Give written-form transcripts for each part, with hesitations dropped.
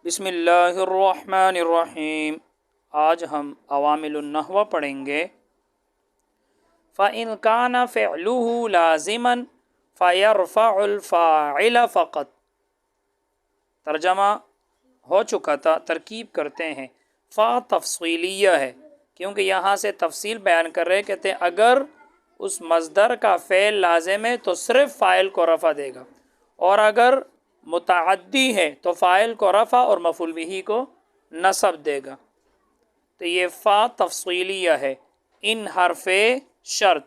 بسم اللہ الرحمن الرحیم۔ آج ہم عوامل النحو پڑھیں گے۔ فَإِنْ كَانَ فِعْلُهُ لَازِمًا فَيَرْفَعُ الْفَاعِلَ فَقَط۔ ترجمہ ہو چکا تھا، ترکیب کرتے ہیں۔ فا تفصیلیہ ہے کیونکہ یہاں سے تفصیل بیان کر رہے، کہتے ہیں اگر اس مصدر کا فعل لازم ہے تو صرف فاعل کو رفع دے گا، اور اگر متعدی ہے تو فاعل کو رفع اور مفعول بہ کو نصب دے گا۔ تو یہ فا تفصیلیہ ہے۔ ان حرف شرط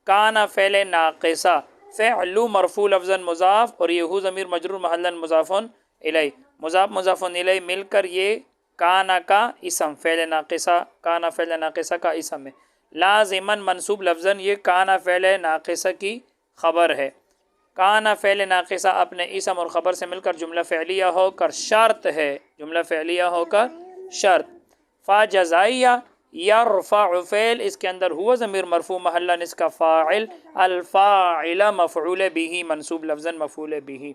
کانا فعل ناقصہ، فعل مرفوع لفظاً مضاف، اور یہ ہو ضمیر مجرور محلاً مضاف الیہ، مضاف مضاف الیہ مل کر یہ کانا کا اسم، فعل ناقصہ، کانا فعل ناقصہ کا اسم ہے۔ لازماً منصوب لفظاً، یہ کانا فعل ناقصہ کی خبر ہے۔ کانا فعل ناقصہ اپنے اسم اور خبر سے مل کر جملہ فعلیہ ہو کر شرط ہے، جملہ فعلیہ ہو کر شرط۔ فا جزائیہ یرفع فعل، اس کے اندر ہوا ضمیر مرفوع محلاً اس کا فاعل، الفاعل مفعول به منصوب لفظاً مفعول به،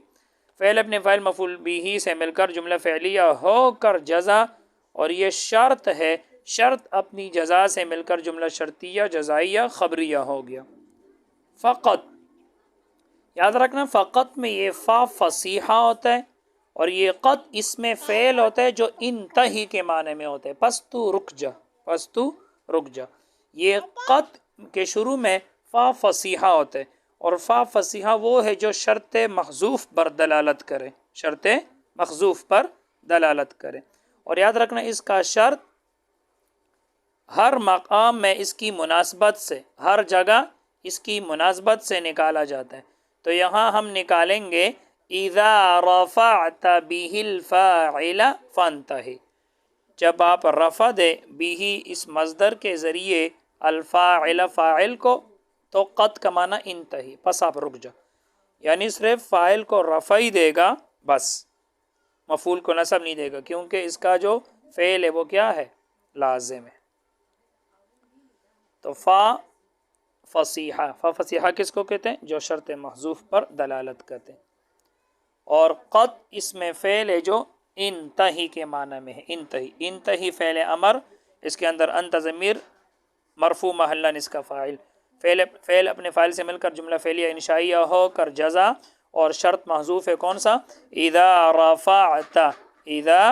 فعل اپنے فاعل مفعول به سے مل کر جملہ فعلیہ ہو کر جزا، اور یہ شرط ہے، شرط اپنی جزا سے مل کر جملہ شرطیہ جزائیہ خبریہ ہو گیا۔ فقط یاد رکھنا، فقط میں یہ فا فصیحہ ہوتا ہے، اور یہ قط اس میں فعل ہوتا ہے جو انتہی کے معنی میں ہوتا ہے، پس تو رک جا، پس تو رک جا۔ یہ قط کے شروع میں فا فصیحہ ہوتا ہے، اور فا فصیحہ وہ ہے جو شرط محذوف پر دلالت کرے، شرط محذوف پر دلالت کرے۔ اور یاد رکھنا، اس کا شرط ہر مقام میں اس کی مناسبت سے، ہر جگہ اس کی مناسبت سے نکالا جاتا ہے۔ تو یہاں ہم نکالیں گے اذا رفعت به الفاعل فانتہی، جب آپ رفع دے به اس مصدر کے ذریعے الفاعل فاعل کو، تو قط کا معنی انتہی، پس آپ رک جا، یعنی صرف فاعل کو رفع ہی دے گا بس، مفعول کو نصب نہیں دے گا، کیونکہ اس کا جو فعل ہے وہ کیا ہے؟ لازم ہے۔ تو فا فصیحہ، فا فصیحہ کس کو کہتے ہیں؟ جو شرط محذوف پر دلالت کرتے ہیں۔ اور قط اس میں فعل ہے جو انتہی کے معنی میں ہے، انتہی، انتہی فعل امر، اس کے اندر انت ضمیر مرفوع محلاً اس کا فاعل، فعل اپنے فاعل سے مل کر جملہ فعلیہ انشائیہ ہو کر جزا، اور شرط محذوف ہے کون سا؟ اذا رفعت، اذا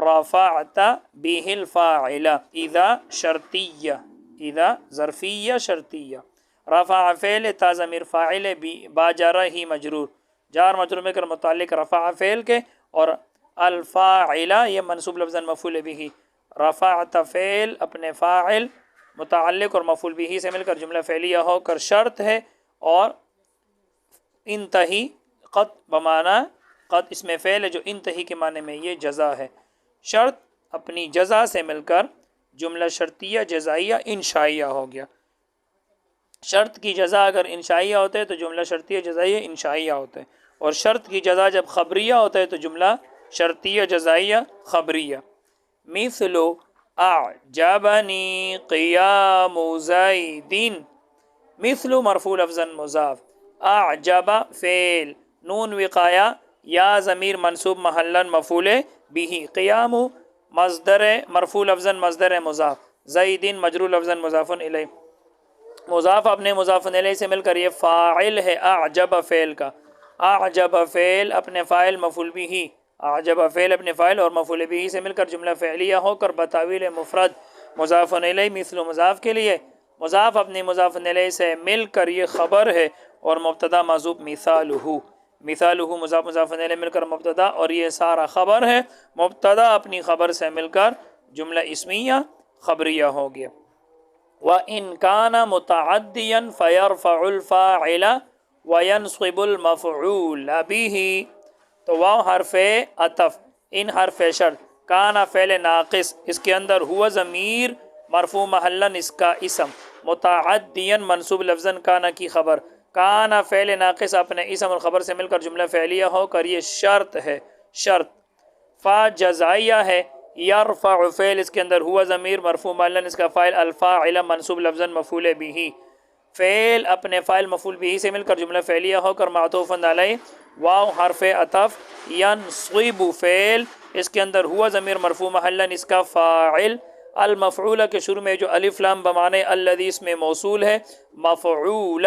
رفعت به الفاعل، اذا شرطیہ، اذا ظرفیہ شرطیہ، رفع فعل تا ضمیر فاعل با جارہ ہی مجرور، جار مجرور میں کر متعلق رفع فعل کے، اور الفاعل یہ منصوب لفظاً مفعول به، رفعت فعل اپنے فاعل متعلق اور مفعول به سے مل کر جملہ فعلیہ ہو کر شرط ہے، اور انتہی قط بمعنی قط اس میں فعل ہے جو انتہی کے معنی میں یہ جزا ہے، شرط اپنی جزا سے مل کر جملہ شرطیہ جزائیہ انشائیہ ہو گیا۔ شرط کی جزا اگر انشائیہ ہوتا ہے تو جملہ شرطیہ جزائیہ انشائیہ ہوتا ہے، اور شرط کی جزا جب خبریہ ہوتا ہے تو جملہ شرطیہ جزائیہ خبریہ۔ مثل اعجبنی قیام زید، مثل مرفوع لفظاً مضاف، اعجب فعل، نون وقایا، یا ضمیر منصوب محلاً مفعول به، قیام مصدر مرفوع لفظاً مصدر مضاف، زید مجرور لفظاً مضاف الیہ، مضاف اپنے مضاف الیہ سے مل کر یہ فاعل ہے اعجب فعل کا، اعجب فعل اپنے فاعل مفعول به، اعجب فعل اپنے فاعل اور مفعول به سے مل کر جملہ فعلیہ ہو کر بتاویل مفرد مضاف الیہ، مثل مضاف کے لیے مضاف اپنے مضاف الیہ سے مل کر یہ خبر ہے، اور مبتدا محذوف مثالہ، مثالہ مضاف مضاف الیہ مل کر مبتدا، اور یہ سارا خبر ہے، مبتدا اپنی خبر سے مل کر جملہ اسمیہ خبریہ ہو گیا۔ وَإِنْ كَانَ مُتَعَدِّيًا فَيَرْفَعُ الْفَاعِلَ وَيَنْصِبُ الْمَفْعُولَ بِهِ۔ تو واو حرف عطف، ان حرف شرط، کانا فعل ناقص، اس کے اندر ہوا ضمیر مرفوع محلاً اس کا اسم، متعدیاً منصوب لفظاً کانا کی خبر، کانا فعل ناقص اپنے اسم اور خبر سے مل کر جملہ فعلیہ ہو کر یہ شرط ہے، شرط۔ فا جزائیہ ہے، یرفع فعل اس کے اندر ہوا ضمیر مرفوع محلاً اس کا فاعل، الفاعل منصوب لفظاً مفعول به، فعل اپنے فاعل مفعول بھی سے مل کر جملہ فعلیہ ہو کر معطوف علیہ واو حرف عطف ینصب فعل اس کے اندر ہوا ضمیر مرفوع محلاً اس کا فاعل المفعول کے شروع میں جو الف لام بمانے الذی اس میں موصول ہے مفعول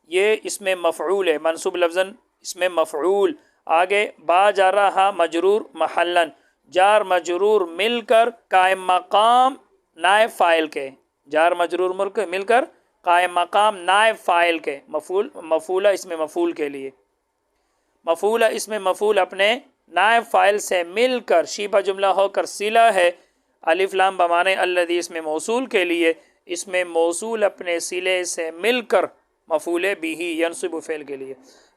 یہ اس میں مفعول ہے منصوب لفظاً اس میں مفعول آگے با جارہ مجرور محلاً جار مجرور مل کر قائم مقام نائب فاعل کے جار مجرور مل کر قائم مقام نائب فاعل کے مفعولہ اس میں مفعول کے لیے مفعولہ اس میں مفعول اپنے نائب فاعل سے مل کر شیبہ جملہ ہو کر صلہ ہے الف لام بمانے الذی اس میں موصول کے لیے اس میں موصول اپنے صلے سے مل کر مفعول بھی ینصب فعل کے لیے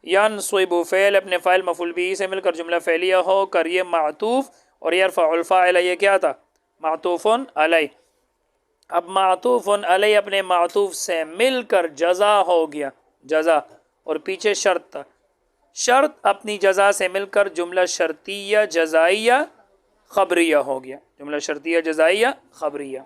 ینصب فعل اپنے فاعل مفعول بھی سے مل کر جملہ فعلیہ ہو کر یہ معطوف اور یرفع الفاعل یہ کیا تھا معطوف علیہ اب معطوف علیہ اپنے معطوف سے مل کر جزا ہو گیا جزا اور پیچھے شرط تھا شرط اپنی جزا سے مل کر جملہ شرطیہ جزائیہ خبریہ ہو گیا جملہ شرطیہ جزائیہ خبریہ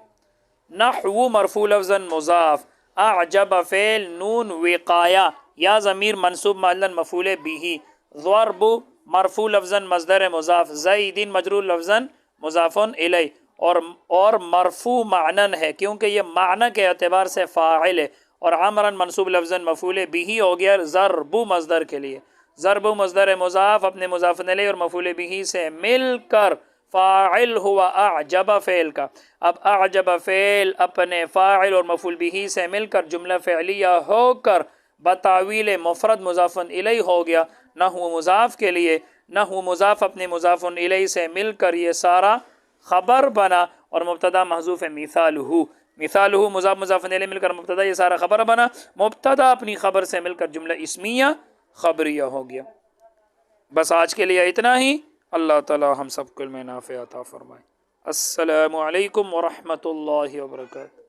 نحو مرفوع لفظا مضاف اعجب فعل نون وقایہ یا ضمیر منصوب محلاً مفعول بھی ضرب مرفوع لفظا مصدر مضاف زید مجرور لفظا مضاف الیہ اور مرفوع معنن ہے کیونکہ یہ معنی کے اعتبار سے فاعل ہے اور عمرن منصوب لفظا مفعول بھی ہو گیا ضرب مصدر کے لیے ضرب مصدر مضاف اپنے مضاف الیہ اور مفعول بھی سے مل کر فاعل ہوا اعجب فعل کا اب اعجب فعل اپنے فاعل اور مفعول بھی سے مل کر جملہ فعلیہ ہو کر بتاویل مفرد مضاف الیہ ہو گیا نحو مضاف کے لیے نحو مضاف اپنے مضاف الیہ سے مل کر یہ سارا خبر بنا اور مبتدا محذوف ہے مثالہ مضاف مضاف الیہ مل کر مبتدا یہ سارا خبر بنا مبتدا اپنی خبر سے مل کر جملہ اسمیہ خبریہ ہو گیا بس آج کے لیے اتنا ہی اللہ تعالی ہم سب کو علم نافع عطا فرمائے السلام علیکم ورحمۃ اللہ وبرکاتہ